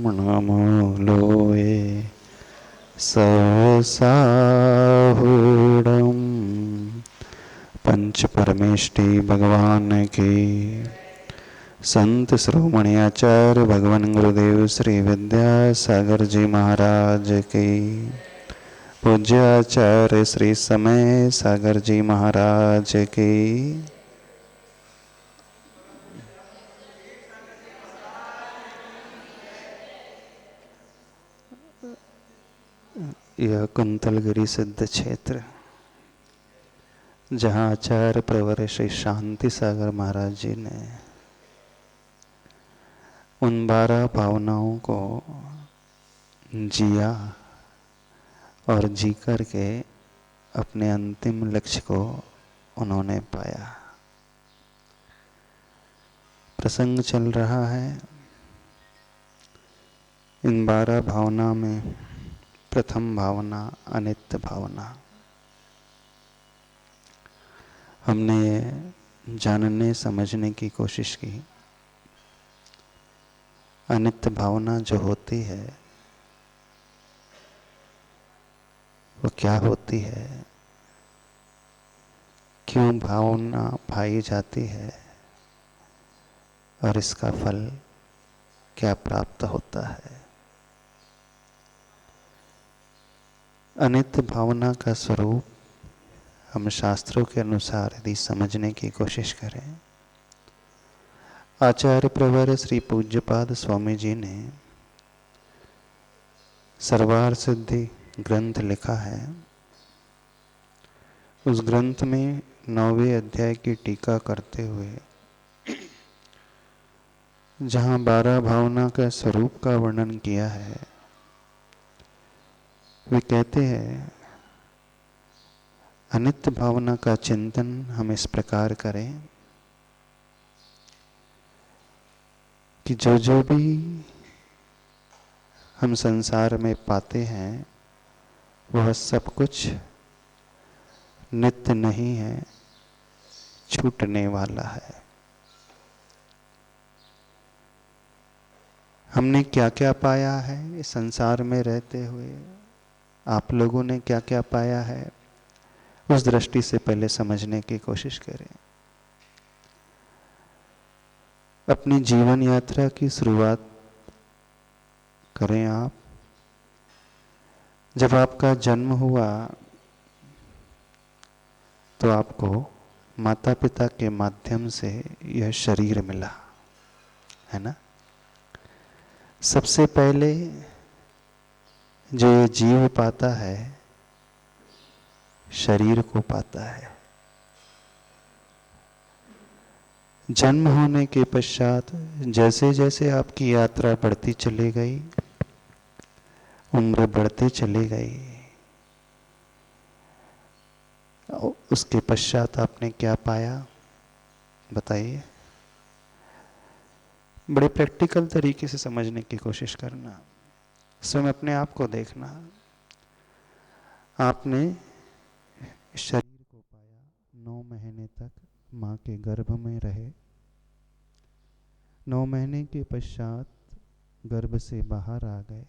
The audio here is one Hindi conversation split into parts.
ब्रह्मणमूलोए सहसाहूढ़म। पंच परमेष्टि भगवान की, संत श्रोमणि आचार्य भगवान गुरुदेव श्री विद्यासागर जी महाराज की, पूज्य आचार्य श्री समय सागर जी महाराज की। यह कुंतलगिरी सिद्ध क्षेत्र, जहाँ आचार्य प्रवर श्री शांति सागर महाराज जी ने उन 12 भावनाओं को जिया और जी कर के अपने अंतिम लक्ष्य को उन्होंने पाया। प्रसंग चल रहा है। इन 12 भावना में प्रथम भावना अनित्य भावना। हमने जानने समझने की कोशिश की। अनित्य भावना जो होती है वो क्या होती है, क्यों भावना पाई जाती है और इसका फल क्या प्राप्त होता है। अनित्य भावना का स्वरूप हम शास्त्रों के अनुसार यदि समझने की कोशिश करें, आचार्य प्रवर श्री पूज्यपाद स्वामी जी ने सर्वार सिद्धि ग्रंथ लिखा है। उस ग्रंथ में 9वें अध्याय की टीका करते हुए जहाँ 12 भावना का स्वरूप का वर्णन किया है, वे कहते हैं अनित्य भावना का चिंतन हम इस प्रकार करें कि जो जो भी हम संसार में पाते हैं वह सब कुछ नित्य नहीं है, छूटने वाला है। हमने क्या क्या पाया है इस संसार में रहते हुए, आप लोगों ने क्या क्या पाया है, उस दृष्टि से पहले समझने की कोशिश करें। अपनी जीवन यात्रा की शुरुआत करें आप। जब आपका जन्म हुआ तो आपको माता पिता के माध्यम से यह शरीर मिला, है ना। सबसे पहले जो ये जीव पाता है, शरीर को पाता है। जन्म होने के पश्चात जैसे जैसे आपकी यात्रा बढ़ती चली गई, उम्र बढ़ती चली गई, उसके पश्चात आपने क्या पाया बताइए। बड़े प्रैक्टिकल तरीके से समझने की कोशिश करना, स्वयं अपने आप को देखना। आपने शरीर को पाया, 9 महीने तक माँ के गर्भ में रहे। 9 महीने के पश्चात गर्भ से बाहर आ गए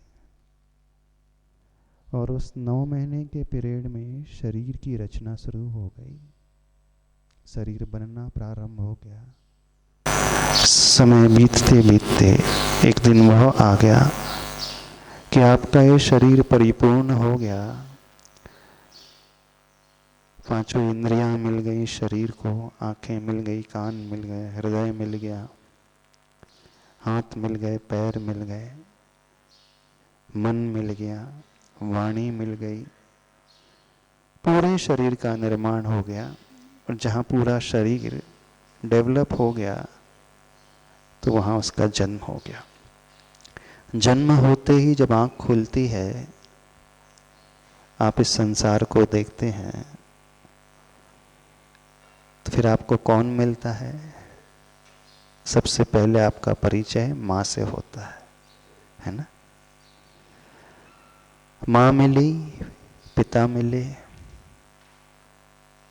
और उस 9 महीने के पीरियड में शरीर की रचना शुरू हो गई, शरीर बनना प्रारंभ हो गया। समय बीतते बीतते एक दिन वह आ गया कि आपका ये शरीर परिपूर्ण हो गया। 5 इंद्रियां मिल गई शरीर को, आंखें मिल गई, कान मिल गए, हृदय मिल गया, हाथ मिल गए, पैर मिल गए, मन मिल गया, वाणी मिल गई, पूरे शरीर का निर्माण हो गया। और जहाँ पूरा शरीर डेवलप हो गया तो वहाँ उसका जन्म हो गया। जन्म होते ही जब आँख खुलती है, आप इस संसार को देखते हैं, तो फिर आपको कौन मिलता है? सबसे पहले आपका परिचय माँ से होता है ना। माँ मिली, पिता मिले,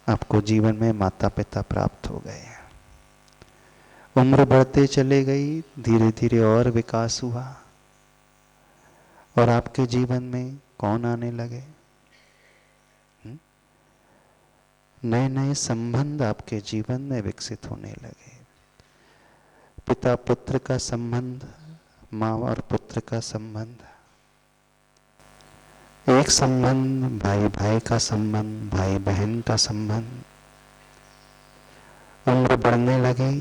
आपको जीवन में माता पिता प्राप्त हो गए। उम्र बढ़ते चले गई, धीरे धीरे और विकास हुआ, और आपके जीवन में कौन आने लगे? नए नए संबंध आपके जीवन में विकसित होने लगे। पिता पुत्र का संबंध, माँ और पुत्र का संबंध, एक संबंध भाई भाई का संबंध, भाई बहन का संबंध। उम्र बढ़ने लगी,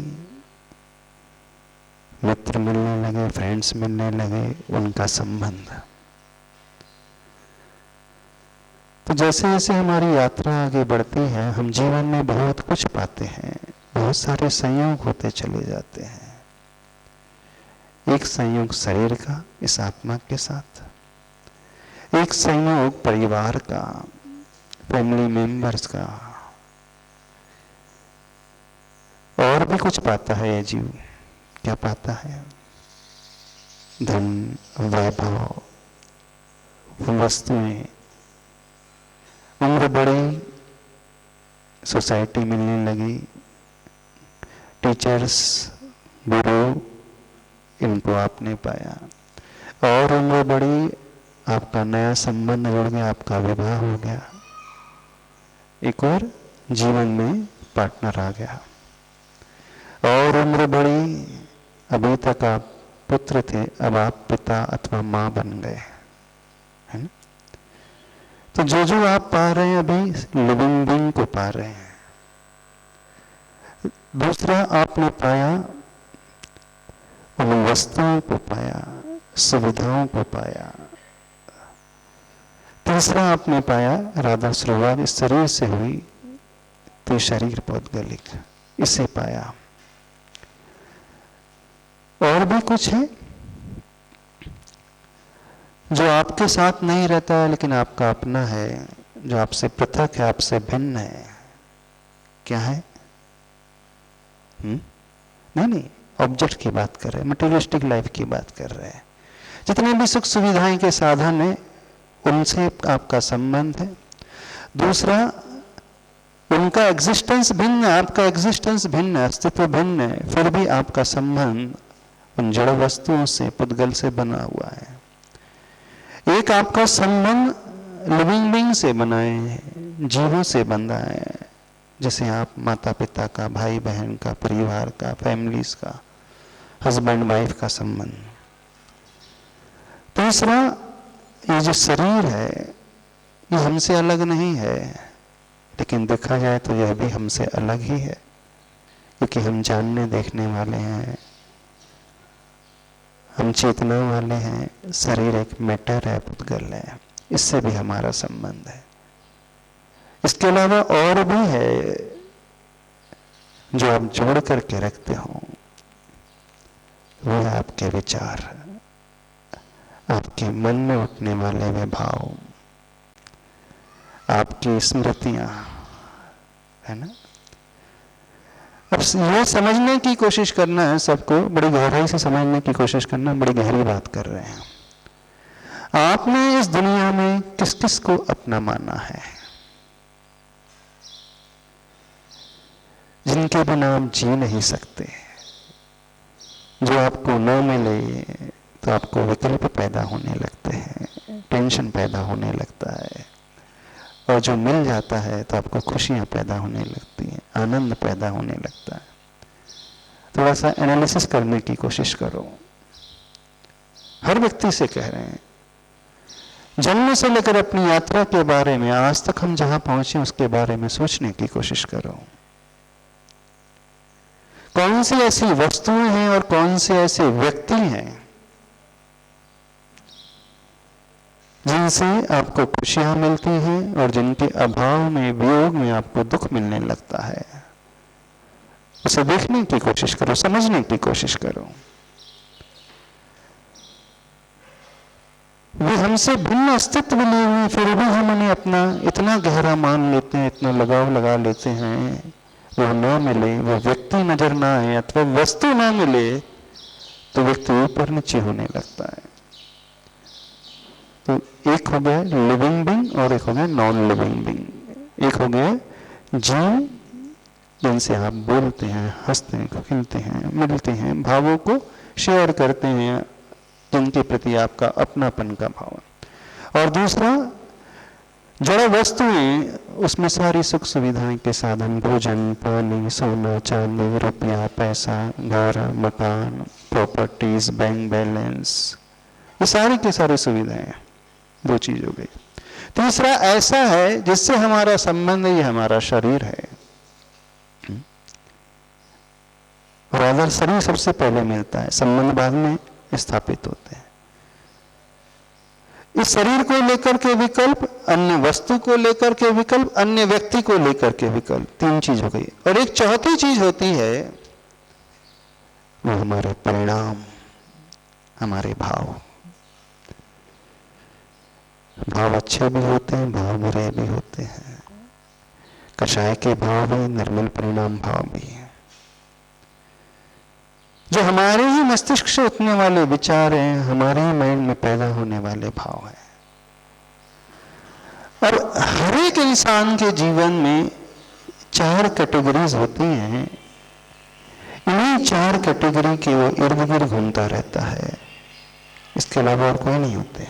मित्र मिलने लगे, फ्रेंड्स मिलने लगे, उनका संबंध। तो जैसे जैसे हमारी यात्रा आगे बढ़ती है, हम जीवन में बहुत कुछ पाते हैं, बहुत सारे संयोग होते चले जाते हैं। एक संयोग शरीर का इस आत्मा के साथ, एक संयोग परिवार का, फैमिली मेंबर्स का, और भी कुछ पाता है ये जीव। क्या पाता है? धन, वैभव, वस्तुएं। उम्र बढ़ी, सोसाइटी मिलने लगी, टीचर्स, गुरु, इनको आपने पाया। और उम्र बढ़ी, आपका नया संबंध जुड़ गया, आपका विवाह हो गया, एक और जीवन में पार्टनर आ गया। और उम्र बढ़ी, अभी तक आप पुत्र थे, अब आप पिता अथवा माँ बन गए, है ना? तो जो जो आप पा रहे हैं अभी लिविंग बीइंग को पा रहे हैं। दूसरा आपने पाया उन वस्तुओं को पाया, सुविधाओं को पाया। तीसरा आपने पाया, राधा शुरुआत इस शरीर से हुई, तो शरीर पौद्गलिक, इसे पाया। और भी कुछ है जो आपके साथ नहीं रहता है लेकिन आपका अपना है, जो आपसे पृथक है, आपसे भिन्न है। क्या है? नहीं, ऑब्जेक्ट की बात कर रहे हैं, मटेरियलिस्टिक लाइफ की बात कर रहे हैं। जितने भी सुख सुविधाएं के साधन है, उनसे आपका संबंध है। दूसरा, उनका एग्जिस्टेंस भिन्न है, आपका एग्जिस्टेंस भिन्न है, अस्तित्व भिन्न है, फिर भी आपका संबंध उन जड़ वस्तुओं से, पुद्गल से बना हुआ है। एक आपका संबंध लिविंग बीइंग से बना है, जीवों से बंधा है, जैसे आप माता पिता का, भाई बहन का, परिवार का, फैमिलीज का, हस्बैंड वाइफ का संबंध। तीसरा, ये जो शरीर है ये हमसे अलग नहीं है, लेकिन देखा जाए तो यह भी हमसे अलग ही है, क्योंकि हम जानने देखने वाले हैं, हम चेतना वाले हैं। शरीर एक मैटर है, पुद्गल है, इससे भी हमारा संबंध है। इसके अलावा और भी है जो आप जोड़ करके रखते हो, वो है आपके विचार, आपके मन में उठने वाले वे भाव, आपकी स्मृतियां, है ना? अब ये समझने की कोशिश करना है सबको, बड़ी गहराई से समझने की कोशिश करना, बड़ी गहरी बात कर रहे हैं। आपने इस दुनिया में किस किस को अपना माना है, जिनके बिना आप जी नहीं सकते। जो आपको न मिले तो आपको विकल्प पैदा होने लगते हैं, टेंशन पैदा होने लगता है, और जो मिल जाता है तो आपको खुशियां पैदा होने लगती हैं, आनंद पैदा होने लगता है। थोड़ा सा एनालिसिस करने की कोशिश करो। हर व्यक्ति से कह रहे हैं, जन्म से लेकर अपनी यात्रा के बारे में आज तक हम जहां पहुंचे उसके बारे में सोचने की कोशिश करो। कौन सी ऐसी वस्तुएं हैं और कौन से ऐसे व्यक्ति हैं जिनसे आपको खुशियां मिलती हैं और जिनके अभाव में, वियोग में आपको दुख मिलने लगता है। उसे देखने की कोशिश करो, समझने की कोशिश करो। वे हमसे भिन्न अस्तित्व लिए हुए, फिर भी हम उन्हें अपना इतना गहरा मान लेते हैं, इतना लगाव लगा लेते हैं। वो ना मिले, वो व्यक्ति नजर ना आए अथवा वस्तु ना मिले तो व्यक्ति ऊपर नीचे होने लगता है। तो एक हो गया लिविंग बीइंग और एक हो गया नॉन लिविंग बीइंग। एक हो गया जीव, जिनसे आप बोलते हैं, हंसते हैं, खिलते हैं, मिलते हैं, भावों को शेयर करते हैं, जिनके प्रति आपका अपनापन का भाव है। और दूसरा, जड़ वस्तुएं, उसमें सारी सुख सुविधाएं के साधन, भोजन, पानी, सोना, चांदी, रुपया, पैसा, घर, मकान, प्रॉपर्टीज, बैंक बैलेंस, ये सारी की सारी सुविधाएं, दो चीज हो गई। तीसरा ऐसा है जिससे हमारा संबंध, ये हमारा शरीर है। और अगर शरीर सबसे पहले मिलता है, संबंध बाद में स्थापित होते हैं। इस शरीर को लेकर के विकल्प, अन्य वस्तु को लेकर के विकल्प, अन्य व्यक्ति को लेकर के विकल्प, तीन चीज हो गई। और एक चौथी चीज होती है, वो हमारे परिणाम, हमारे भाव। भाव अच्छे भी होते हैं, भाव बुरे भी होते हैं। कषाय के भाव भी, निर्मल परिणाम भाव भी है। जो हमारे ही मस्तिष्क से उठने वाले विचार हैं, हमारे ही माइंड में पैदा होने वाले भाव हैं। और हर एक इंसान के जीवन में चार कैटेगरीज होती हैं। इन्हीं चार कैटेगरी के वो इर्द गिर्द घूमता रहता है, इसके अलावा और कोई नहीं होते।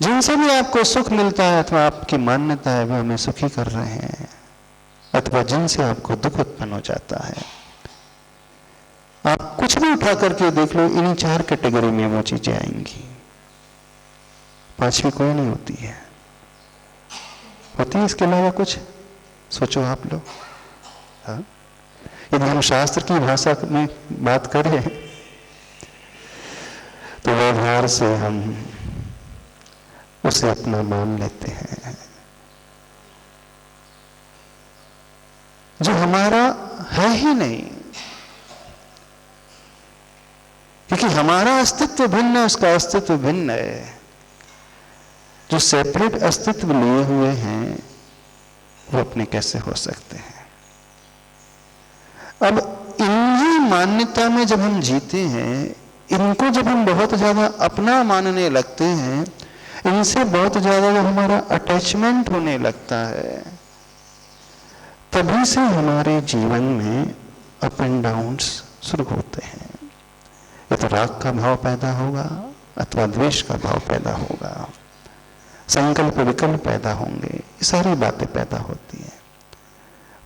जिनसे भी आपको सुख मिलता है अथवा आपकी मान्यता है वो हमें सुखी कर रहे हैं, अथवा जिनसे आपको दुख उत्पन्न हो जाता है, आप कुछ भी उठा करके देख लो, इन्हीं चार कैटेगरी में वो चीजें आएंगी। पांचवी कोई नहीं होती है। होती है इसके अलावा कुछ? सोचो आप लोग। हाँ, यदि हम शास्त्र की भाषा में बात करें तो व्यवहार से हम उसे अपना मान लेते हैं। जो हमारा है ही नहीं, क्योंकि हमारा अस्तित्व भिन्न है, उसका अस्तित्व भिन्न है। जो सेपरेट अस्तित्व लिए हुए हैं वो अपने कैसे हो सकते हैं? अब इन्हीं मान्यता में जब हम जीते हैं, इनको जब हम बहुत ज्यादा अपना मानने लगते हैं, इनसे बहुत ज्यादा जब हमारा अटैचमेंट होने लगता है, तभी से हमारे जीवन में अप एंड डाउन्स शुरू होते हैं। या तो राग का भाव पैदा होगा अथवा द्वेष का भाव पैदा होगा, संकल्प विकल्प पैदा होंगे, ये सारी बातें पैदा होती हैं।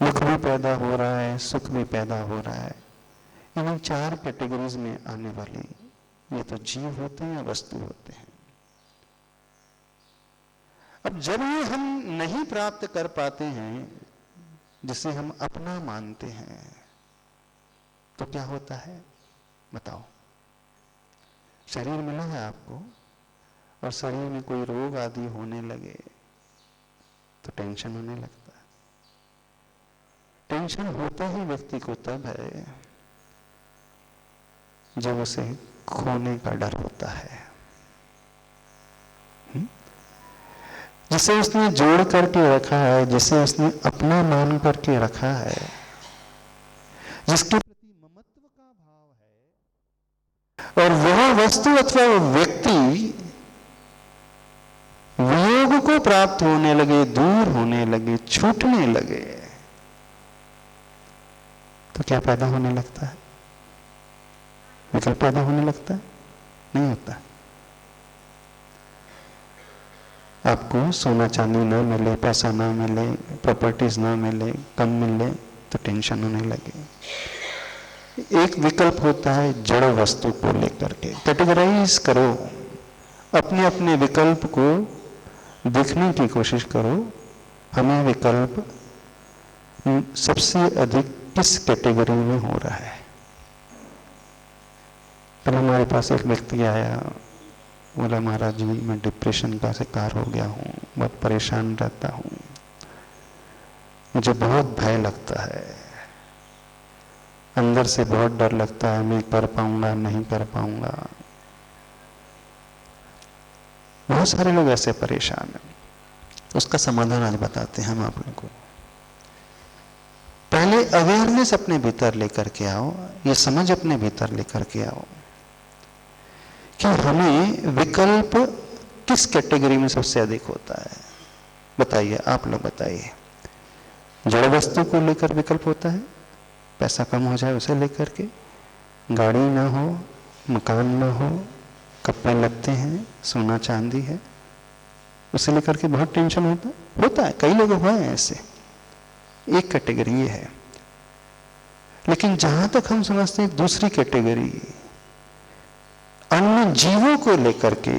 दुख भी पैदा हो रहा है, सुख भी पैदा हो रहा है। इन्हीं चार कैटेगरीज में आने वाले ये तो जीव होते हैं या वस्तु होते हैं। अब जब ये हम नहीं प्राप्त कर पाते हैं जिसे हम अपना मानते हैं, तो क्या होता है बताओ? शरीर मिला है आपको और शरीर में कोई रोग आदि होने लगे तो टेंशन होने लगता है। टेंशन होता ही व्यक्ति को तब है जब उसे खोने का डर होता है। जिसे उसने जोड़ करके रखा है, जिसे उसने अपना मान करके रखा है, जिसके प्रति ममत्व का भाव है, और वह वस्तु अथवा व्यक्ति वियोग को प्राप्त होने लगे, दूर होने लगे, छूटने लगे, तो क्या पैदा होने लगता है? विकल्प पैदा होने लगता है? नहीं होता। आपको सोना चांदी ना मिले, पैसा ना मिले, प्रॉपर्टीज ना मिले, कम मिले तो टेंशन होने लगे। एक विकल्प होता है जड़ वस्तु को लेकर के। कैटेगराइज करो, अपने अपने विकल्प को देखने की कोशिश करो। हमें विकल्प सबसे अधिक किस कैटेगरी में हो रहा है? कल हमारे पास एक व्यक्ति आया, बोला महाराज जी मैं डिप्रेशन का शिकार हो गया हूँ, बहुत परेशान रहता हूँ, मुझे बहुत भय लगता है, अंदर से बहुत डर लगता है, मैं कर पाऊंगा नहीं कर पाऊंगा। बहुत सारे लोग ऐसे परेशान हैं। उसका समाधान आज बताते हैं हम आप लोगों को। पहले अवेयरनेस अपने भीतर लेकर के आओ, ये समझ अपने भीतर लेकर के आओ कि हमें विकल्प किस कैटेगरी में सबसे अधिक होता है। बताइए, आप लोग बताइए। जड़ वस्तु को लेकर विकल्प होता है, पैसा कम हो जाए उसे लेकर के, गाड़ी ना हो, मकान ना हो, कपड़े लगते हैं, सोना चांदी है, उसे लेकर के बहुत टेंशन होता है। कई लोग हुए हैं ऐसे, एक कैटेगरी ये है। लेकिन जहां तक हम समझते हैं दूसरी कैटेगरी अन्य जीवों को लेकर के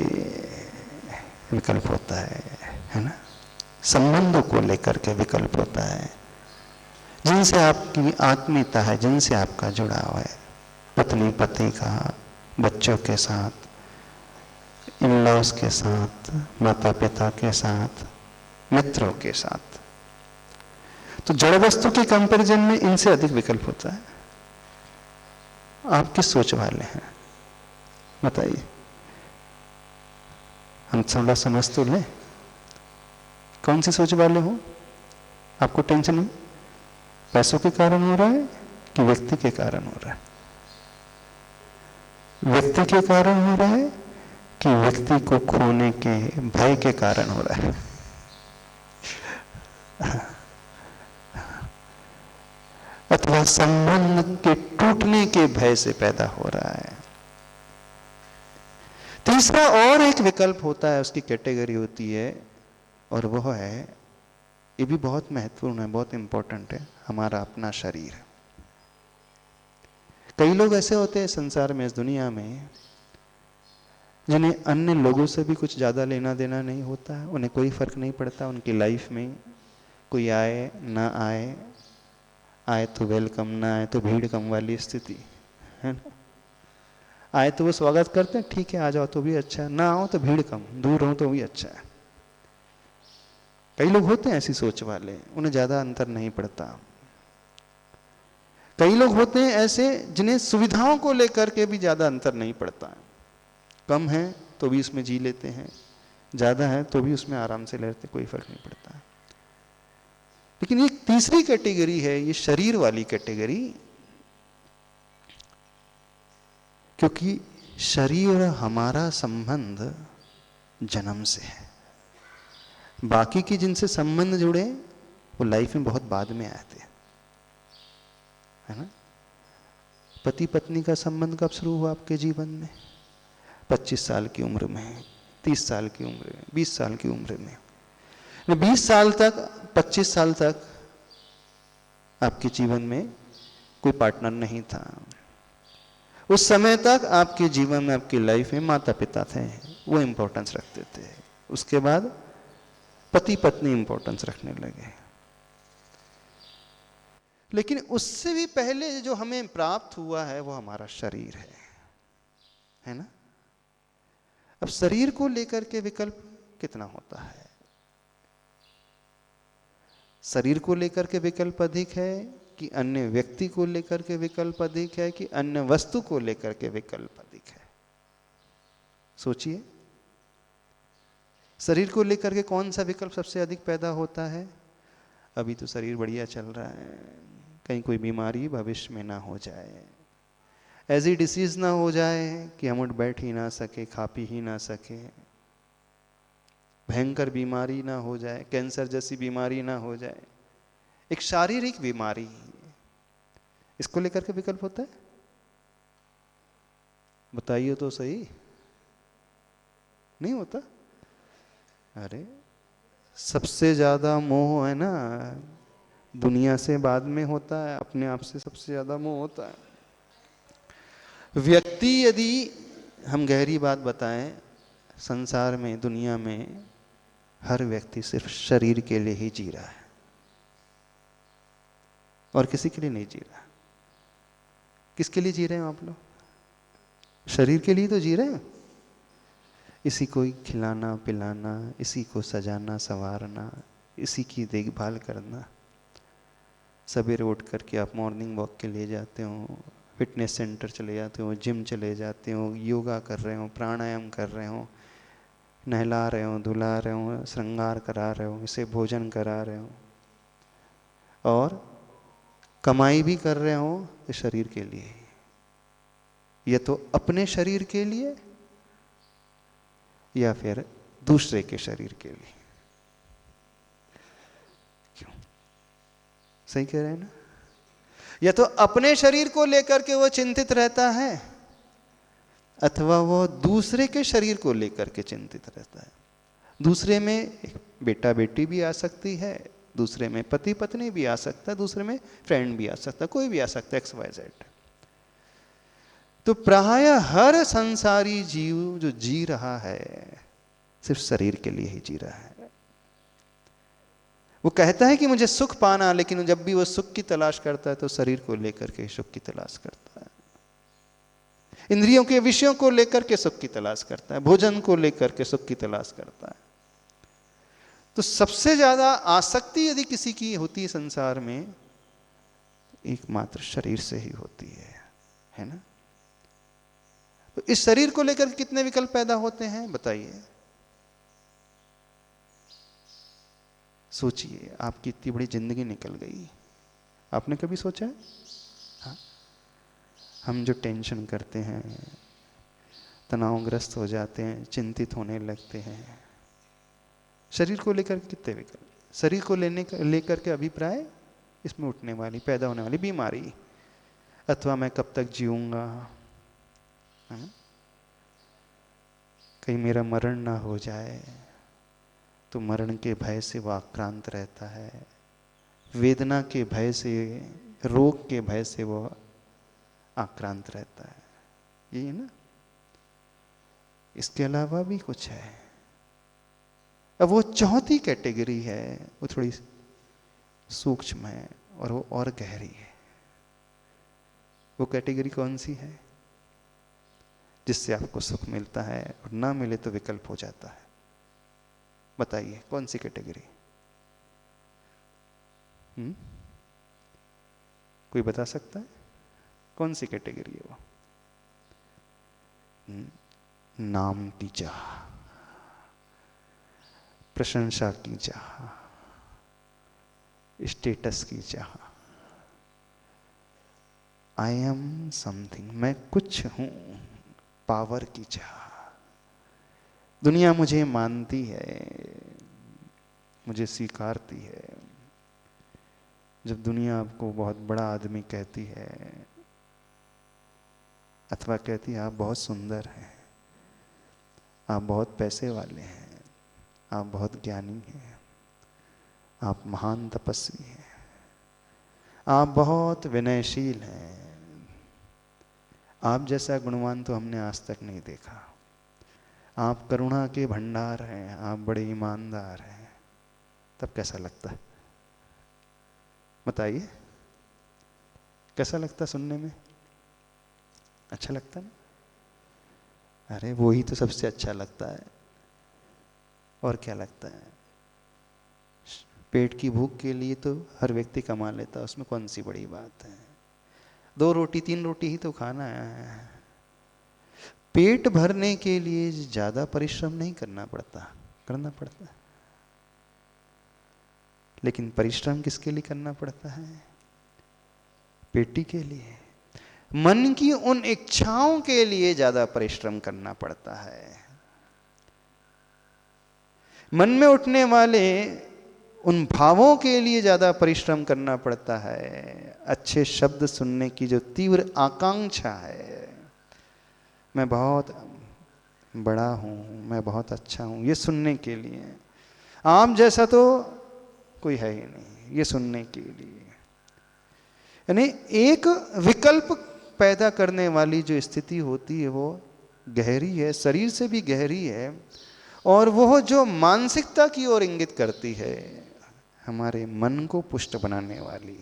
विकल्प होता है ना, संबंधों को लेकर के विकल्प होता है, जिनसे आपकी आत्मीयता है, जिनसे आपका जुड़ाव है, पत्नी पति का, बच्चों के साथ, इन लॉज के साथ, माता पिता के साथ, मित्रों के साथ। तो जड़ वस्तु के कंपैरिजन में इनसे अधिक विकल्प होता है। आप किस सोच वाले हैं बताइए, हम थोड़ा समझ तो लें, कौन सी सोच वाले हो? आपको टेंशन पैसों के कारण हो रहा है कि व्यक्ति के कारण हो रहा है? व्यक्ति के कारण हो रहा है कि व्यक्ति को खोने के भय के कारण हो रहा है? अथवा संबंध के टूटने के भय से पैदा हो रहा है? तीसरा और एक विकल्प होता है, उसकी कैटेगरी होती है, और वह है, ये भी बहुत महत्वपूर्ण है, बहुत इंपॉर्टेंट है, हमारा अपना शरीर। कई लोग ऐसे होते हैं संसार में, इस दुनिया में, जिन्हें अन्य लोगों से भी कुछ ज्यादा लेना देना नहीं होता है, उन्हें कोई फर्क नहीं पड़ता उनकी लाइफ में, कोई आए ना आए, आए तो वेलकम, ना आए तो भीड़ कम वाली स्थिति है ना। आए तो वो स्वागत करते हैं, ठीक है आ जाओ तो भी अच्छा है, ना आओ तो भीड़ कम, दूर रहो तो भी अच्छा है। कई लोग होते हैं ऐसी सोच वाले, उन्हें ज्यादा अंतर नहीं पड़ता। कई लोग होते हैं ऐसे जिन्हें सुविधाओं को लेकर के भी ज्यादा अंतर नहीं पड़ता है, कम है तो भी उसमें जी लेते हैं, ज्यादा है तो भी उसमें आराम से लेते, कोई फर्क नहीं पड़ता है। लेकिन एक तीसरी कैटेगरी है, ये शरीर वाली कैटेगरी, क्योंकि शरीर हमारा संबंध जन्म से है, बाकी की जिनसे संबंध जुड़े वो लाइफ में बहुत बाद में आए थे, है ना। पति पत्नी का संबंध कब शुरू हुआ आपके जीवन में? 25 साल की उम्र में, 30 साल की उम्र में, 20 साल की उम्र में। 20 साल तक, 25 साल तक आपके जीवन में कोई पार्टनर नहीं था। उस समय तक आपके जीवन में, आपकी लाइफ में माता पिता थे, वो इंपॉर्टेंस रखते थे। उसके बाद पति पत्नी इंपॉर्टेंस रखने लगे। लेकिन उससे भी पहले जो हमें प्राप्त हुआ है वो हमारा शरीर है ना। अब शरीर को लेकर के विकल्प कितना होता है? शरीर को लेकर के विकल्प अधिक है कि अन्य व्यक्ति को लेकर के विकल्प अधिक है कि अन्य वस्तु को लेकर के विकल्प अधिक है? सोचिए, शरीर को लेकर के कौन सा विकल्प सबसे अधिक पैदा होता है? अभी तो शरीर बढ़िया चल रहा है, कहीं कोई बीमारी भविष्य में ना हो जाए, ऐसी डिसीज ना हो जाए कि हम उठ बैठ ही ना सके, खा पी ही ना सके, भयंकर बीमारी ना हो जाए, कैंसर जैसी बीमारी ना हो जाए, एक शारीरिक बीमारी, इसको लेकर के विकल्प होता है? बताइए तो सही, नहीं होता? अरे सबसे ज्यादा मोह है ना दुनिया से बाद में होता है, अपने आप से सबसे ज्यादा मोह होता है। व्यक्ति, यदि हम गहरी बात बताएं, संसार में, दुनिया में हर व्यक्ति सिर्फ शरीर के लिए ही जी रहा है और किसी के लिए नहीं जी रहा। किसके लिए जी रहे हैं आप लोग? शरीर के लिए तो जी रहे हैं। इसी को खिलाना पिलाना, इसी को सजाना संवारना, इसी की देखभाल करना। सवेरे उठ करके आप मॉर्निंग वॉक के लिए जाते हो, फिटनेस सेंटर चले जाते हो, जिम चले जाते हो, योगा कर रहे हो, प्राणायाम कर रहे हो, नहला रहे हो, धुला रहे हो, श्रृंगार करा रहे हो, इसे भोजन करा रहे हो, और कमाई भी कर रहे हो इस शरीर के लिए। ये तो अपने शरीर के लिए या फिर दूसरे के शरीर के लिए। क्यों? सही कह रहे हैं ना? या तो अपने शरीर को लेकर के वो चिंतित रहता है, अथवा वो दूसरे के शरीर को लेकर के चिंतित रहता है। दूसरे में एक बेटा बेटी भी आ सकती है, दूसरे में पति पत्नी भी आ सकता है, दूसरे में फ्रेंड भी आ सकता है, कोई भी आ सकता है, XYZ। तो प्राय हर संसारी जीव जो जी रहा है सिर्फ शरीर के लिए ही जी रहा है। वो कहता है कि मुझे सुख पाना, लेकिन जब भी वो सुख की तलाश करता है तो शरीर को लेकर के सुख की तलाश करता है, इंद्रियों के विषयों को लेकर के सुख की तलाश करता है, भोजन को लेकर के सुख की तलाश करता है। तो सबसे ज्यादा आसक्ति यदि किसी की होती है संसार में, एकमात्र शरीर से ही होती है ना। तो इस शरीर को लेकर कितने विकल्प पैदा होते हैं बताइए। सोचिए, आपकी इतनी बड़ी जिंदगी निकल गई, आपने कभी सोचा है? हाँ? हम जो टेंशन करते हैं, तनावग्रस्त हो जाते हैं, चिंतित होने लगते हैं, शरीर को लेकर कितने विकल्प, शरीर को लेकर के अभिप्राय, इसमें उठने वाली पैदा होने वाली बीमारी, अथवा मैं कब तक जीऊंगा, कहीं मेरा मरण ना हो जाए, तो मरण के भय से वह आक्रांत रहता है, वेदना के भय से, रोग के भय से वह आक्रांत रहता है। यही है ना। इसके अलावा भी कुछ है। अब वो चौथी कैटेगरी है, वो थोड़ी सूक्ष्म है और वो और गहरी है। वो कैटेगरी कौन सी है? जिससे आपको सुख मिलता है और ना मिले तो विकल्प हो जाता है। बताइए कौन सी कैटेगरी? कोई बता सकता है कौन सी कैटेगरी है वो? नाम की चाह, प्रशंसा की चाह, स्टेटस की चाह, आई एम समथिंग, मैं कुछ हूं, पावर की चाह, दुनिया मुझे मानती है, मुझे स्वीकारती है। जब दुनिया आपको बहुत बड़ा आदमी कहती है, अथवा कहती है आप बहुत सुंदर हैं, आप बहुत पैसे वाले हैं, आप बहुत ज्ञानी हैं, आप महान तपस्वी हैं, आप बहुत विनयशील हैं, आप जैसा गुणवान तो हमने आज तक नहीं देखा, आप करुणा के भंडार हैं, आप बड़े ईमानदार हैं, तब कैसा लगता है? बताइए कैसा लगता सुनने में? अच्छा लगता ना? अरे वो ही तो सबसे अच्छा लगता है। और क्या लगता है? पेट की भूख के लिए तो हर व्यक्ति कमा लेता है, उसमें कौन सी बड़ी बात है? 2 रोटी 3 रोटी ही तो खाना है। पेट भरने के लिए ज्यादा परिश्रम नहीं करना पड़ता है, लेकिन परिश्रम किसके लिए करना पड़ता है? पेटी के लिए। मन की उन इच्छाओं के लिए ज्यादा परिश्रम करना पड़ता है। मन में उठने वाले उन भावों के लिए ज्यादा परिश्रम करना पड़ता है। अच्छे शब्द सुनने की जो तीव्र आकांक्षा है, मैं बहुत बड़ा हूं, मैं बहुत अच्छा हूं, ये सुनने के लिए। आप जैसा तो कोई है ही नहीं ये सुनने के लिए। यानी एक विकल्प पैदा करने वाली जो स्थिति होती है वो गहरी है, शरीर से भी गहरी है, और वो जो मानसिकता की ओर इंगित करती है, हमारे मन को पुष्ट बनाने वाली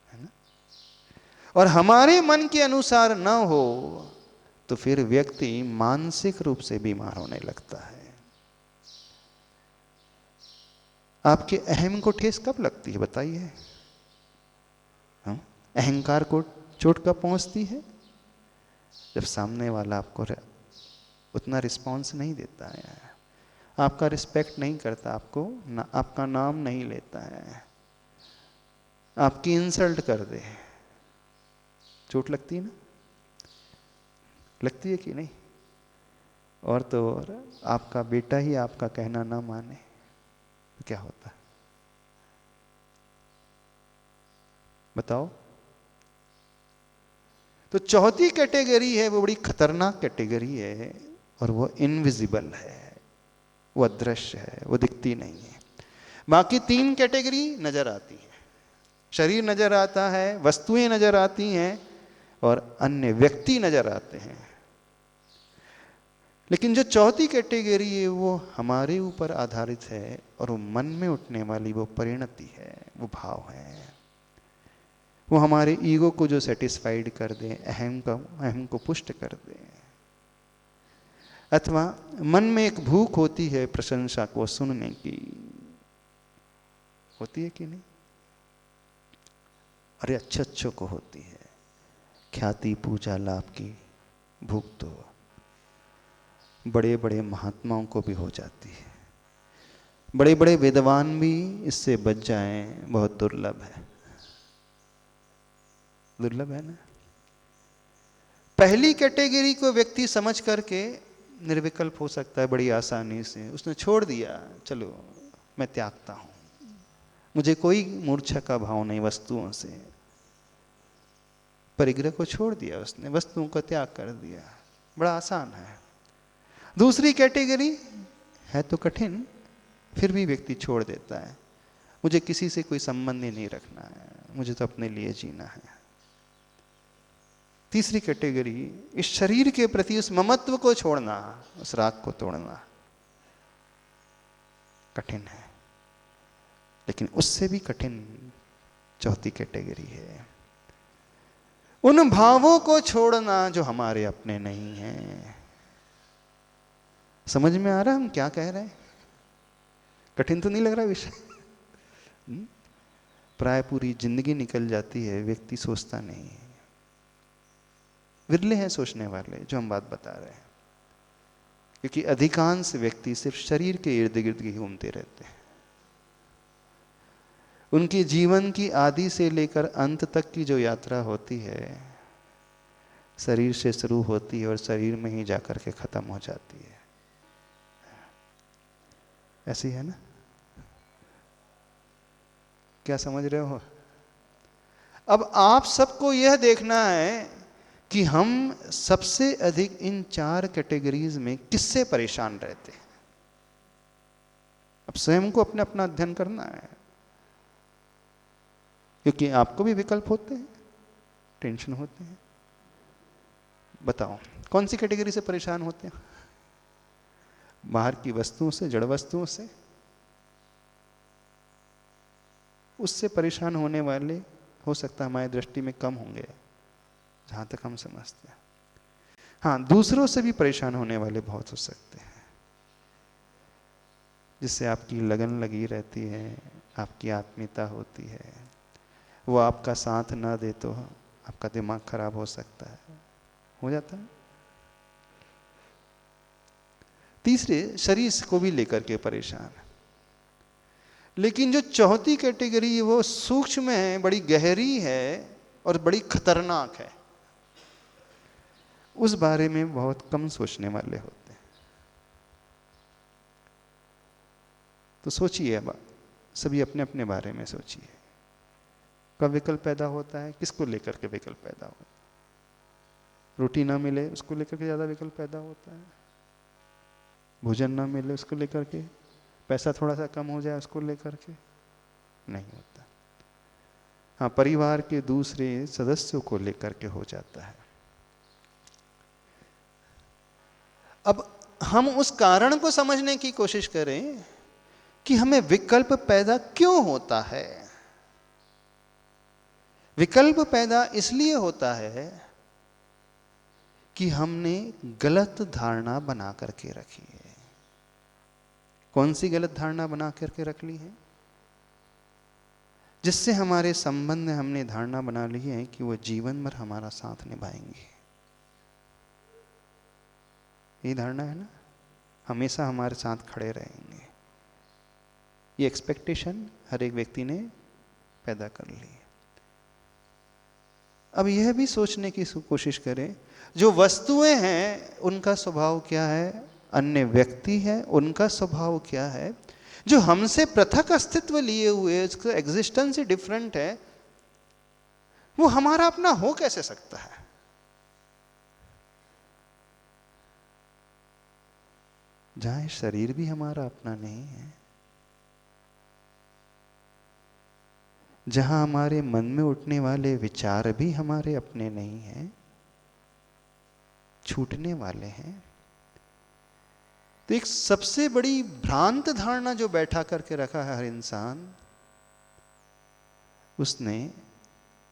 है ना। और हमारे मन के अनुसार न हो तो फिर व्यक्ति मानसिक रूप से बीमार होने लगता है। आपके अहम को ठेस कब लगती है बताइए? अहंकार को चोट कब पहुंचती है? जब सामने वाला आपको उतना रिस्पॉन्स नहीं देता है, आपका रिस्पेक्ट नहीं करता, आपका नाम नहीं लेता है, आपकी इंसल्ट कर दे, चोट लगती है ना? लगती है कि नहीं? और तो और आपका बेटा ही आपका कहना ना माने तो क्या होता है बताओ? तो चौथी कैटेगरी है, वो बड़ी खतरनाक कैटेगरी है, और वो इनविजिबल है, वो अदृश्य है, वो दिखती नहीं है। बाकी तीन कैटेगरी नजर आती है, शरीर नजर आता है, वस्तुएं नजर आती हैं, और अन्य व्यक्ति नजर आते हैं। लेकिन जो चौथी कैटेगरी है वो हमारे ऊपर आधारित है, और वो मन में उठने वाली वो परिणति है, वो भाव है, वो हमारे ईगो को जो सेटिस्फाइड कर दे, अहम को पुष्ट कर दे। अथवा मन में एक भूख होती है प्रशंसा को सुनने की, होती है कि नहीं? अरे अच्छों को होती है, ख्याति पूजा लाभ की भूख तो बड़े बड़े महात्माओं को भी हो जाती है। बड़े बड़े विद्वान भी इससे बच जाएं, बहुत दुर्लभ है, दुर्लभ है ना। पहली कैटेगरी को व्यक्ति समझ करके निर्विकल्प हो सकता है बड़ी आसानी से, उसने छोड़ दिया, चलो मैं त्यागता हूं, मुझे कोई मूर्छा का भाव नहीं वस्तुओं से, परिग्रह को छोड़ दिया उसने, वस्तुओं का त्याग कर दिया, बड़ा आसान है। दूसरी कैटेगरी है तो कठिन, फिर भी व्यक्ति छोड़ देता है, मुझे किसी से कोई संबंध ही नहीं रखना है, मुझे तो अपने लिए जीना है। तीसरी कैटेगरी, इस शरीर के प्रति उस ममत्व को छोड़ना, उस राग को तोड़ना कठिन है, लेकिन उससे भी कठिन चौथी कैटेगरी है, उन भावों को छोड़ना जो हमारे अपने नहीं हैं। समझ में आ रहा है हम क्या कह रहे हैं? कठिन तो नहीं लग रहा विषय? प्राय पूरी जिंदगी निकल जाती है, व्यक्ति सोचता नहीं है। विरले हैं सोचने वाले जो हम बात बता रहे हैं, क्योंकि अधिकांश व्यक्ति सिर्फ शरीर के इर्द गिर्द ही घूमते रहते हैं। उनके जीवन की आदि से लेकर अंत तक की जो यात्रा होती है, शरीर से शुरू होती है और शरीर में ही जाकर के खत्म हो जाती है। ऐसी है ना? क्या समझ रहे हो? अब आप सबको यह देखना है कि हम सबसे अधिक इन चार कैटेगरीज में किससे परेशान रहते हैं। अब स्वयं को अपने अपना अध्ययन करना है, क्योंकि आपको भी विकल्प होते हैं, टेंशन होते हैं। बताओ कौन सी कैटेगरी से परेशान होते हैं? बाहर की वस्तुओं से, जड़ वस्तुओं से? उससे परेशान होने वाले हो सकता है हमारी दृष्टि में कम होंगे, जहां तक हम समझते हैं। हाँ, दूसरों से भी परेशान होने वाले बहुत हो सकते हैं, जिससे आपकी लगन लगी रहती है, आपकी आत्मीयता होती है, वो आपका साथ ना दे तो आपका दिमाग खराब हो सकता है, हो जाता है। तीसरे, शरीर को भी लेकर के परेशान है। लेकिन जो चौथी कैटेगरी है वो सूक्ष्म है, बड़ी गहरी है और बड़ी खतरनाक है, उस बारे में बहुत कम सोचने वाले होते हैं। तो सोचिए, अब सभी अपने अपने बारे में सोचिए, कब विकल्प पैदा होता है, किसको लेकर के विकल्प पैदा होता है? रोटी ना मिले उसको लेकर के ज्यादा विकल्प पैदा होता है, भोजन ना मिले उसको लेकर के, पैसा थोड़ा सा कम हो जाए उसको लेकर के नहीं होता। हाँ, परिवार के दूसरे सदस्यों को लेकर के हो जाता है। अब हम उस कारण को समझने की कोशिश करें कि हमें विकल्प पैदा क्यों होता है। विकल्प पैदा इसलिए होता है कि हमने गलत धारणा बना करके रखी है। कौन सी गलत धारणा बना करके रख ली है? जिससे हमारे संबंध में हमने धारणा बना ली है कि वो जीवन भर हमारा साथ निभाएंगे। ये धारणा है ना, हमेशा हमारे साथ खड़े रहेंगे। ये एक्सपेक्टेशन हर एक व्यक्ति ने पैदा कर ली है। अब यह भी सोचने की कोशिश करें, जो वस्तुएं हैं उनका स्वभाव क्या है, अन्य व्यक्ति है उनका स्वभाव क्या है, जो हमसे पृथक अस्तित्व लिए हुए, उसका एग्जिस्टेंस ही डिफरेंट है, वो हमारा अपना हो कैसे सकता है? जहां शरीर भी हमारा अपना नहीं है, जहां हमारे मन में उठने वाले विचार भी हमारे अपने नहीं हैं, छूटने वाले हैं। तो एक सबसे बड़ी भ्रांत धारणा जो बैठा करके रखा है हर इंसान, उसने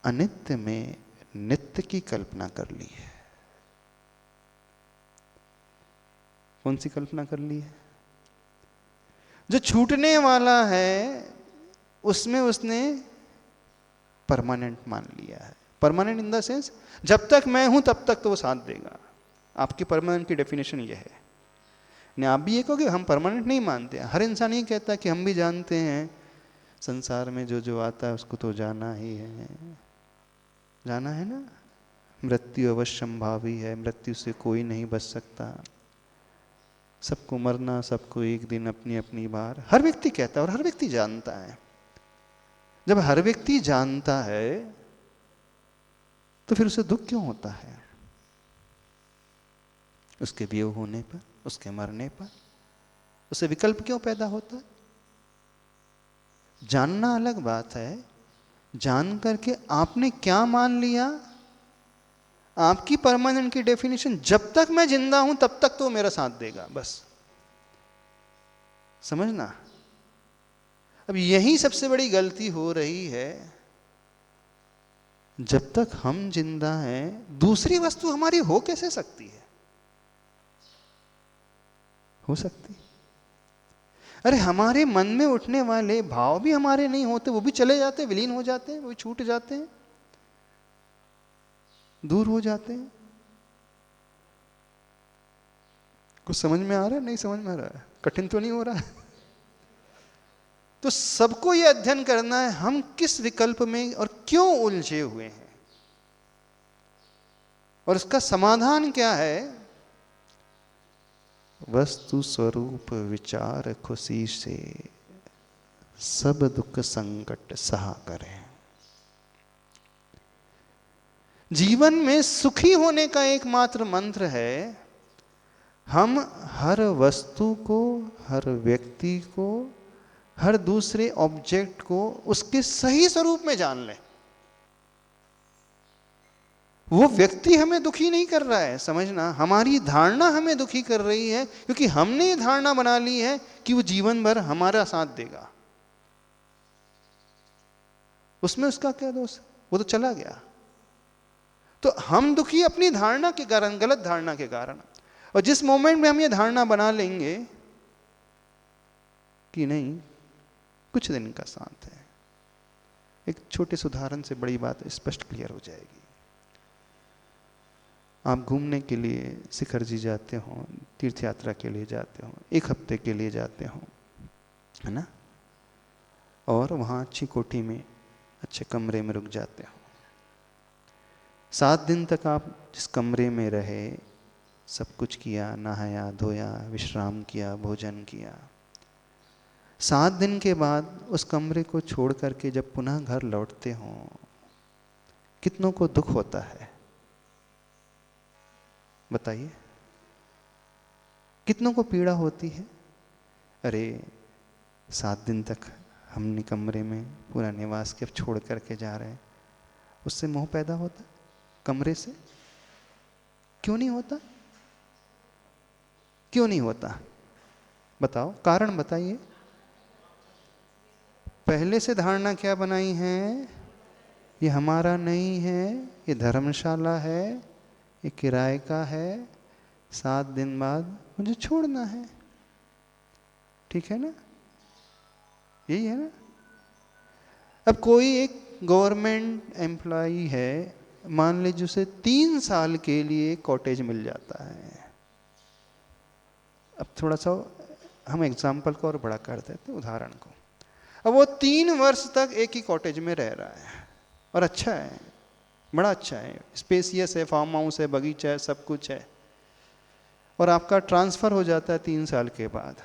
अनित्य में नित्य की कल्पना कर ली है। कौन सी कल्पना कर ली है? जो छूटने वाला है उसमें उसने परमानेंट मान लिया है। परमानेंट इन द सेंस, जब तक मैं हूं तब तक तो वो साथ देगा। आपकी परमानेंट की डेफिनेशन ये है। नहीं, आप भी ये कहोगे हम परमानेंट नहीं मानते। हर इंसान ये कहता है कि हम भी जानते हैं संसार में जो जो आता है उसको तो जाना ही है, जाना है ना। मृत्यु अवश्यंभावी है, मृत्यु से कोई नहीं बच सकता, सबको मरना, सबको एक दिन अपनी अपनी बार। हर व्यक्ति कहता है और हर व्यक्ति जानता है। जब हर व्यक्ति जानता है तो फिर उसे दुख क्यों होता है? उसके वियोग होने पर, उसके मरने पर उसे विकल्प क्यों पैदा होता है? जानना अलग बात है, जान करके आपने क्या मान लिया? आपकी परमानेंट की डेफिनेशन, जब तक मैं जिंदा हूं तब तक तो मेरा साथ देगा, बस। समझना। अब यही सबसे बड़ी गलती हो रही है। जब तक हम जिंदा हैं दूसरी वस्तु हमारी हो कैसे सकती है? हो सकती? अरे हमारे मन में उठने वाले भाव भी हमारे नहीं होते, वो भी चले जाते, विलीन हो जाते हैं, वो भी छूट जाते हैं, दूर हो जाते हैं। कुछ समझ में आ रहा है? नहीं समझ में आ रहा है? कठिन तो नहीं हो रहा है? तो सबको यह अध्ययन करना है हम किस विकल्प में और क्यों उलझे हुए हैं, और इसका समाधान क्या है? वस्तु स्वरूप विचार खुशी से सब दुख संकट सहा करें। जीवन में सुखी होने का एकमात्र मंत्र है, हम हर वस्तु को, हर व्यक्ति को, हर दूसरे ऑब्जेक्ट को उसके सही स्वरूप में जान लें। वो व्यक्ति हमें दुखी नहीं कर रहा है, समझना। हमारी धारणा हमें दुखी कर रही है, क्योंकि हमने ये धारणा बना ली है कि वो जीवन भर हमारा साथ देगा। उसमें उसका क्या दोष? वो तो चला गया। तो हम दुखी अपनी धारणा के कारण, गलत धारणा के कारण। और जिस मोमेंट में हम ये धारणा बना लेंगे कि नहीं कुछ दिन का साथ है, एक छोटे से उदाहरण से बड़ी बात स्पष्ट क्लियर हो जाएगी। आप घूमने के लिए शिखर जी जाते हो, तीर्थ यात्रा के लिए जाते हो, एक हफ्ते के लिए जाते हो, है ना, और वहाँ अच्छी कोठी में अच्छे कमरे में रुक जाते हो। 7 दिन तक आप जिस कमरे में रहे, सब कुछ किया, नहाया धोया, विश्राम किया, भोजन किया। 7 दिन के बाद उस कमरे को छोड़ करके जब पुनः घर लौटते हो, कितनों को दुख होता है? बताइए, कितनों को पीड़ा होती है? अरे 7 दिन तक हमने कमरे में पूरा निवास के छोड़ करके जा रहे हैं। उससे मोह पैदा होता कमरे से? क्यों नहीं होता? क्यों नहीं होता? बताओ, कारण बताइए। पहले से धारणा क्या बनाई है? ये हमारा नहीं है, ये धर्मशाला है, ये किराए का है, 7 दिन बाद मुझे छोड़ना है। ठीक है ना? यही है ना? अब कोई एक गवर्नमेंट एम्प्लॉई है, मान लीजिए उसे 3 साल के लिए कॉटेज मिल जाता है। अब थोड़ा सा हम एग्जाम्पल को और बड़ा कर देते हैं, उदाहरण को। अब वो 3 वर्ष तक एक ही कॉटेज में रह रहा है और अच्छा है, बड़ा अच्छा है, स्पेसियस है, फार्म हाउस है, बगीचा है, सब कुछ है। और आपका ट्रांसफ़र हो जाता है 3 साल के बाद।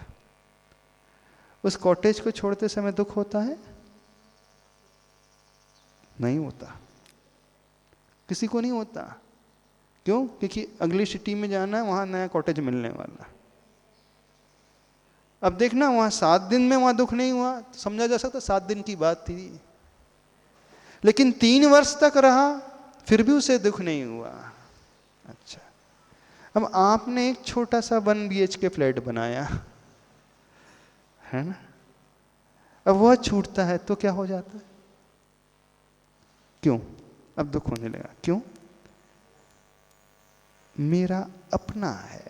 उस कॉटेज को छोड़ते समय दुख होता है? नहीं होता। किसी को नहीं होता। क्यों? क्योंकि अगली सिटी में जाना है, वहाँ नया कॉटेज मिलने वाला। अब देखना वहां 7 दिन में वहां दुख नहीं हुआ तो समझा जा सकता 7 दिन की बात थी, लेकिन 3 वर्ष तक रहा फिर भी उसे दुख नहीं हुआ। अच्छा, अब आपने एक छोटा सा 1 BHK फ्लैट बनाया है ना, अब वह छूटता है तो क्या हो जाता है? क्यों? अब दुख होने लगा, क्यों? मेरा अपना है।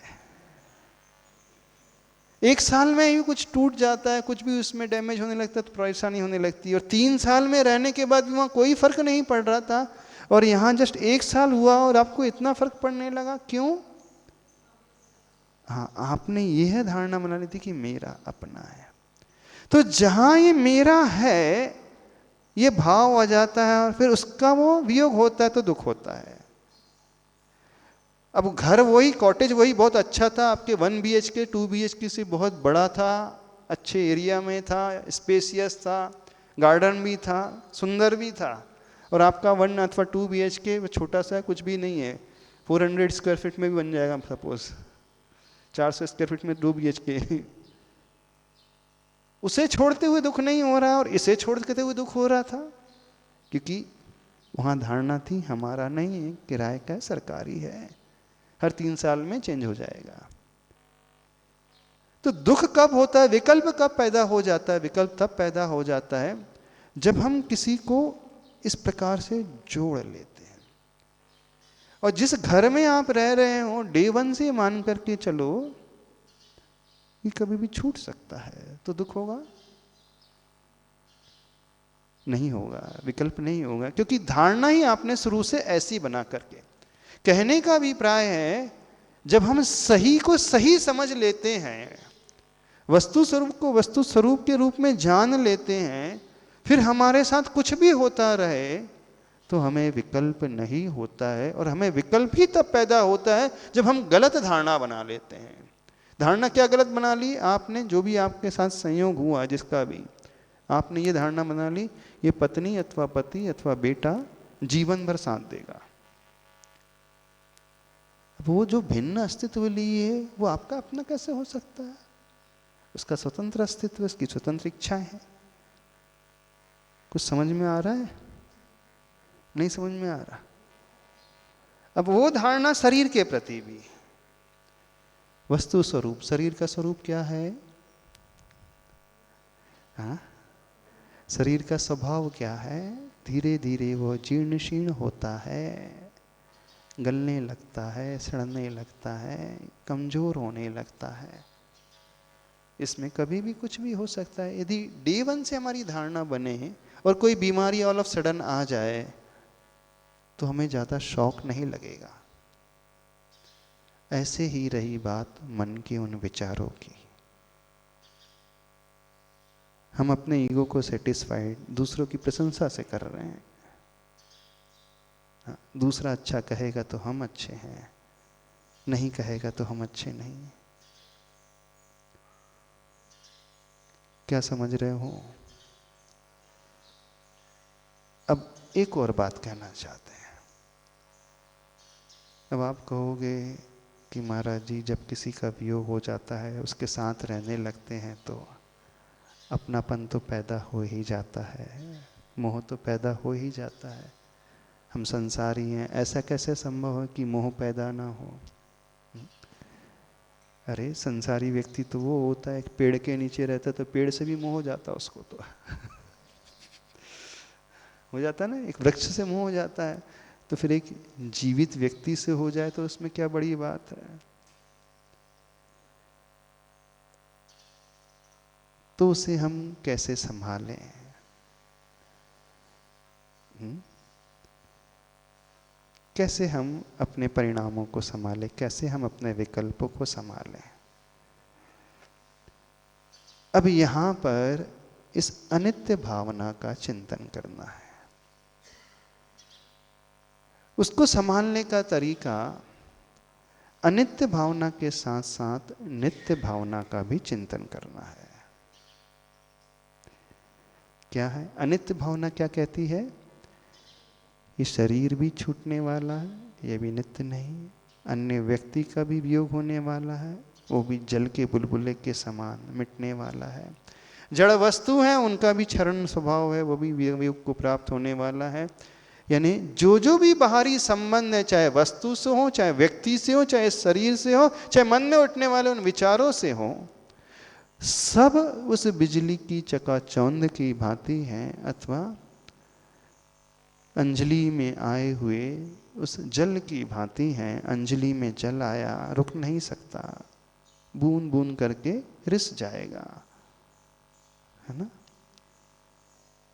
1 साल में ही कुछ टूट जाता है, कुछ भी उसमें डैमेज होने लगता है तो परेशानी होने लगती है, और 3 साल में रहने के बाद भी वहां कोई फर्क नहीं पड़ रहा था, और यहां जस्ट 1 साल हुआ और आपको इतना फर्क पड़ने लगा, क्यों? हाँ, आपने यह धारणा बना ली थी कि मेरा अपना है। तो जहां ये मेरा है ये भाव आ जाता है और फिर उसका वो वियोग होता है तो दुख होता है। अब घर वही, कॉटेज वही बहुत अच्छा था आपके, 1 BHK 2 BHK से बहुत बड़ा था, अच्छे एरिया में था, स्पेसियस था, गार्डन भी था, सुंदर भी था, और आपका 1 अथवा 2 BHK वो छोटा सा कुछ भी नहीं है, 400 स्क्वायर फीट में भी बन जाएगा सपोज, 400 स्क्वायर फीट में 2 BHK। उसे छोड़ते हुए दुख नहीं हो रहा और इसे छोड़ते हुए दुख हो रहा था, क्योंकि वहां धारणा थी हमारा नहीं है, किराए का, सरकारी है, हर 3 साल में चेंज हो जाएगा। तो दुख कब होता है, विकल्प कब पैदा हो जाता है? विकल्प तब पैदा हो जाता है जब हम किसी को इस प्रकार से जोड़ लेते हैं। और जिस घर में आप रह रहे हो डे 1 से मान करके चलो ये कभी भी छूट सकता है, तो दुख होगा? नहीं होगा, विकल्प नहीं होगा, क्योंकि धारणा ही आपने शुरू से ऐसी बना करके। कहने का अभिप्राय है जब हम सही को सही समझ लेते हैं, वस्तु स्वरूप को वस्तु स्वरूप के रूप में जान लेते हैं, फिर हमारे साथ कुछ भी होता रहे तो हमें विकल्प नहीं होता है। और हमें विकल्प ही तब पैदा होता है जब हम गलत धारणा बना लेते हैं। धारणा क्या गलत बना ली आपने? जो भी आपके साथ संयोग हुआ, जिसका भी आपने ये धारणा बना ली, ये पत्नी अथवा पति अथवा बेटा जीवन भर साथ देगा। वो जो भिन्न अस्तित्व लिए है वो आपका अपना कैसे हो सकता है? उसका स्वतंत्र अस्तित्व, उसकी स्वतंत्र इच्छाएं हैं। कुछ समझ में आ रहा है? नहीं समझ में आ रहा। अब वो धारणा शरीर के प्रति भी, वस्तु स्वरूप, शरीर का स्वरूप क्या है? हाँ? शरीर का स्वभाव क्या है? धीरे धीरे वो जीर्ण शीर्ण होता है, गलने लगता है, सड़ने लगता है, कमजोर होने लगता है। इसमें कभी भी कुछ भी हो सकता है। यदि डे 1 से हमारी धारणा बने और कोई बीमारी ऑल ऑफ सडन आ जाए तो हमें ज़्यादा शौक नहीं लगेगा। ऐसे ही रही बात मन के उन विचारों की। हम अपने ईगो को सेटिस्फाइड दूसरों की प्रशंसा से कर रहे हैं। दूसरा अच्छा कहेगा तो हम अच्छे हैं, नहीं कहेगा तो हम अच्छे नहीं। क्या समझ रहे हो? अब एक और बात कहना चाहते हैं। अब आप कहोगे कि महाराज जी जब किसी का वियोग हो जाता है, उसके साथ रहने लगते हैं तो अपनापन तो पैदा हो ही जाता है, मोह तो पैदा हो ही जाता है, हम संसारी हैं, ऐसा कैसे संभव है कि मोह पैदा ना हो? अरे संसारी व्यक्ति तो वो होता है एक पेड़ के नीचे रहता तो पेड़ से भी मोह हो जाता उसको तो हो जाता ना, एक वृक्ष से मोह हो जाता है, तो फिर एक जीवित व्यक्ति से हो जाए तो उसमें क्या बड़ी बात है? तो उसे हम कैसे संभालें? कैसे हम अपने परिणामों को संभालें? कैसे हम अपने विकल्पों को संभालें? अब यहां पर इस अनित्य भावना का चिंतन करना है। उसको संभालने का तरीका अनित्य भावना के साथ साथ नित्य भावना का भी चिंतन करना है। क्या है अनित्य भावना? क्या कहती है? ये शरीर भी छूटने वाला है, ये भी नित्य नहीं, अन्य व्यक्ति का भी वियोग होने वाला है, वो भी जल के बुलबुले के समान मिटने वाला है। जड़ वस्तु है उनका भी क्षरण स्वभाव है, वो भी वियोग को प्राप्त होने वाला है। यानी जो जो भी बाहरी संबंध है, चाहे वस्तु से हो, चाहे व्यक्ति से हो, चाहे शरीर से हो, चाहे मन में उठने वाले उन विचारों से हो, सब उस बिजली की चकाचौंध की भांति हैं, अथवा अंजलि में आए हुए उस जल की भांति हैं। अंजलि में जल आया, रुक नहीं सकता, बूंद बूंद करके रिस जाएगा, है ना।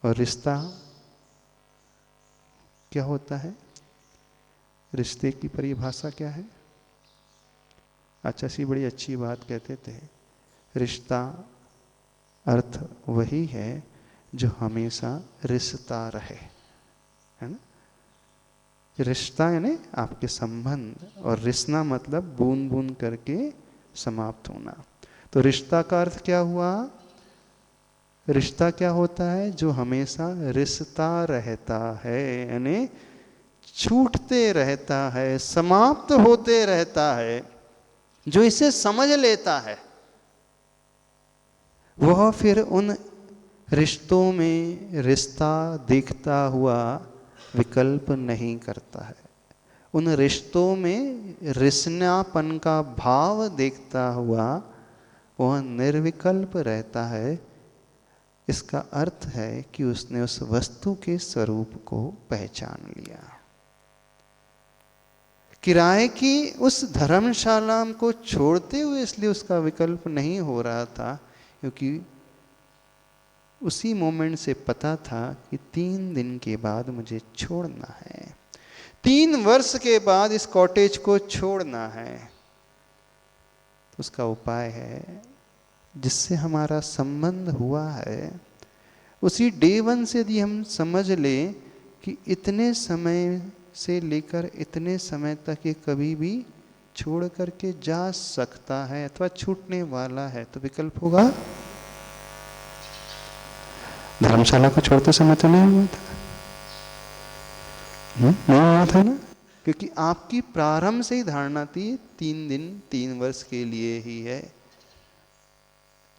और रिश्ता क्या होता है? रिश्ते की परिभाषा क्या है? अच्छा सी बड़ी अच्छी बात कहते थे, रिश्ता अर्थ वही है जो हमेशा रिश्ता रहे, है ना। रिश्ता यानी आपके संबंध, और रिश्ना मतलब बूंद बूंद करके समाप्त होना। तो रिश्ता का अर्थ क्या हुआ? रिश्ता क्या होता है? जो हमेशा रिश्ता रहता है, यानी छूटते रहता है, समाप्त होते रहता है। जो इसे समझ लेता है वह फिर उन रिश्तों में रिश्ता देखता हुआ विकल्प नहीं करता है। उन रिश्तों में रिश्नापन का भाव देखता हुआ वह निर्विकल्प रहता है। इसका अर्थ है कि उसने उस वस्तु के स्वरूप को पहचान लिया। किराए की उस धर्मशाला को छोड़ते हुए इसलिए उसका विकल्प नहीं हो रहा था, क्योंकि उसी मोमेंट से पता था कि 3 दिन के बाद मुझे छोड़ना है, 3 वर्ष के बाद इस कॉटेज को छोड़ना है। तो उसका उपाय है, जिससे हमारा संबंध हुआ है, उसी डे 1 से यदि हम समझ लें कि इतने समय से लेकर इतने समय तक ये कभी भी छोड़ करके जा सकता है अथवा छूटने वाला है, तो विकल्प होगा। धर्मशाला को छोड़ते समय तो नहीं हुआ था, नहीं हुआ था ना, क्योंकि आपकी प्रारंभ से ही धारणा थी 3 दिन 3 वर्ष के लिए ही है।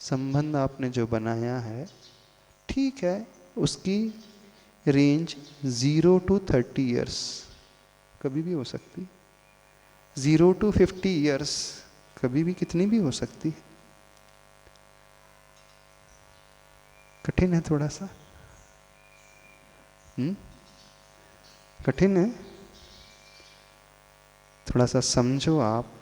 संबंध आपने जो बनाया है, ठीक है, उसकी रेंज 0 to 30 ईयर्स कभी भी हो सकती, 0 to 50 ईयर्स कभी भी कितनी भी हो सकती। कठिन है थोड़ा सा, कठिन है थोड़ा सा। समझो, आप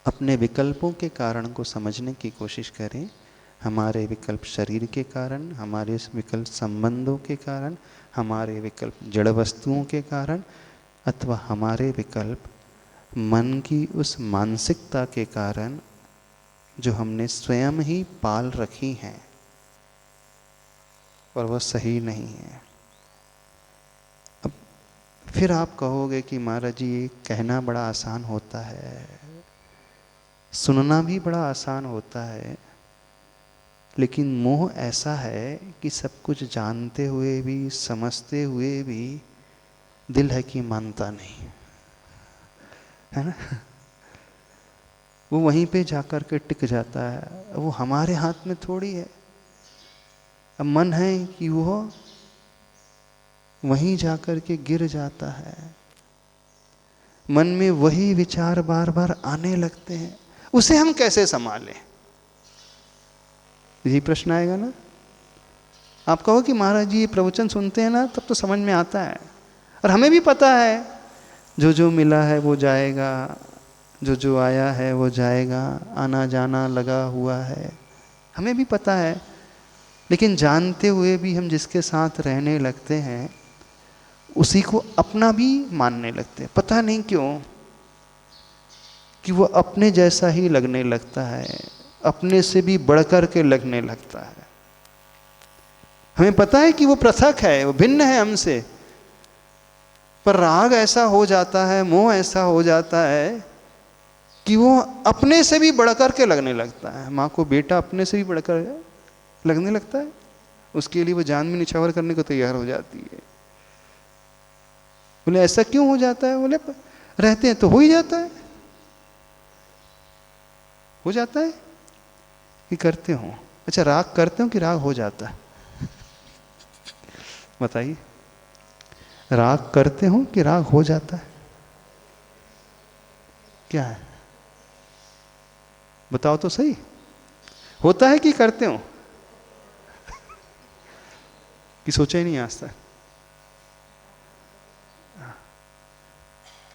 अपने विकल्पों के कारण को समझने की कोशिश करें। हमारे विकल्प शरीर के कारण, हमारे विकल्प संबंधों के कारण, हमारे विकल्प जड़ वस्तुओं के कारण, अथवा हमारे विकल्प मन की उस मानसिकता के कारण जो हमने स्वयं ही पाल रखी हैं और वह सही नहीं है। अब फिर आप कहोगे कि महाराज जी ये कहना बड़ा आसान होता है, सुनना भी बड़ा आसान होता है, लेकिन मोह ऐसा है कि सब कुछ जानते हुए भी, समझते हुए भी दिल है कि मानता नहीं, है ना। वो वहीं पे जाकर के टिक जाता है, वो हमारे हाथ में थोड़ी है। अब मन है कि वो वहीं जाकर के गिर जाता है। मन में वही विचार बार बार आने लगते हैं, उसे हम कैसे संभालें? यही प्रश्न आएगा ना। आप कहो कि महाराज जी प्रवचन सुनते हैं ना, तब तो समझ में आता है, और हमें भी पता है जो जो मिला है वो जाएगा, जो जो आया है वो जाएगा, आना जाना लगा हुआ है, हमें भी पता है। लेकिन जानते हुए भी हम जिसके साथ रहने लगते हैं उसी को अपना भी मानने लगते हैं। पता नहीं क्यों कि वो अपने जैसा ही लगने लगता है, अपने से भी बढ़कर के लगने लगता है। हमें पता है कि वो पृथक है, वो भिन्न है हमसे, पर राग ऐसा हो जाता है, मोह ऐसा हो जाता है कि वो अपने से भी बढ़कर के लगने लगता है। माँ को बेटा अपने से भी बढ़कर लगने लगता है, उसके लिए वो जान भी निछावर करने को तैयार हो जाती है। बोले ऐसा क्यों हो जाता है? बोले रहते हैं तो हो ही जाता है। हो जाता है कि करते हो? अच्छा, राग करते हो कि राग हो जाता है? बताइए, राग करते हो कि राग हो जाता है? क्या है, बताओ तो सही। होता है कि करते हो? कि सोचा ही नहीं आज तक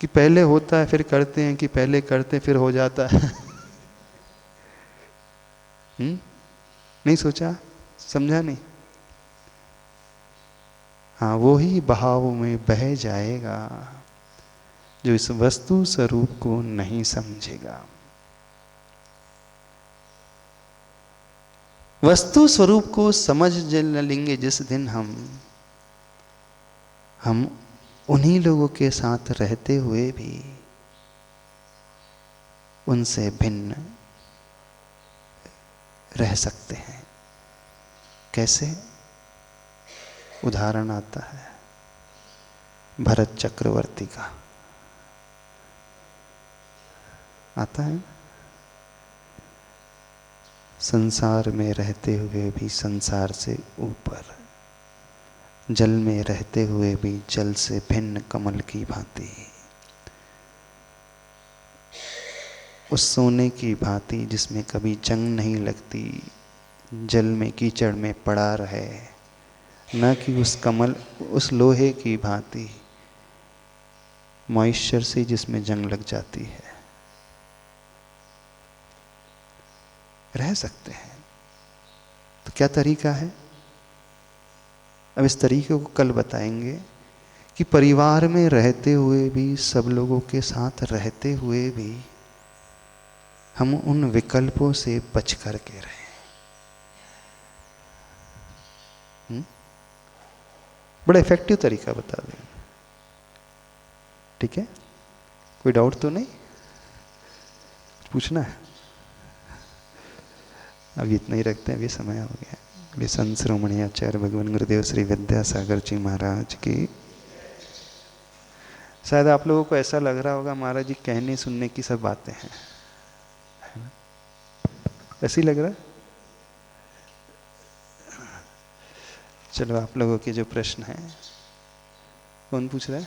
कि पहले होता है फिर करते हैं, कि पहले करते हैं फिर हो जाता है? नहीं सोचा, समझा नहीं। हाँ, वो ही बहाव में बह जाएगा जो इस वस्तु स्वरूप को नहीं समझेगा। वस्तु स्वरूप को समझ लेंगे जिस दिन हम उन्हीं लोगों के साथ रहते हुए भी उनसे भिन्न रह सकते हैं। कैसे? उदाहरण आता है भरत चक्रवर्ती का, आता है। संसार में रहते हुए भी संसार से ऊपर, जल में रहते हुए भी जल से भिन्न कमल की भांति, उस सोने की भांति जिसमें कभी जंग नहीं लगती, जल में कीचड़ में पड़ा रहे, न कि उस कमल, उस लोहे की भांति मॉइस्चर से जिसमें जंग लग जाती है। रह सकते हैं। तो क्या तरीका है? अब इस तरीके को कल बताएंगे कि परिवार में रहते हुए भी, सब लोगों के साथ रहते हुए भी हम उन विकल्पों से बच करके रहें। बड़ा इफेक्टिव तरीका बता दें। ठीक है, कोई डाउट तो नहीं? पूछना है? अभी इतना ही रखते हैं, अभी समय हो गया। अभी संत श्रोमणी आचार्य भगवान गुरुदेव श्री विद्यासागर जी महाराज की। शायद आप लोगों को ऐसा लग रहा होगा महाराज जी कहने सुनने की सब बातें हैं, ऐसे ही लग रहा है? चलो, आप लोगों के जो प्रश्न हैं, कौन पूछ रहा है?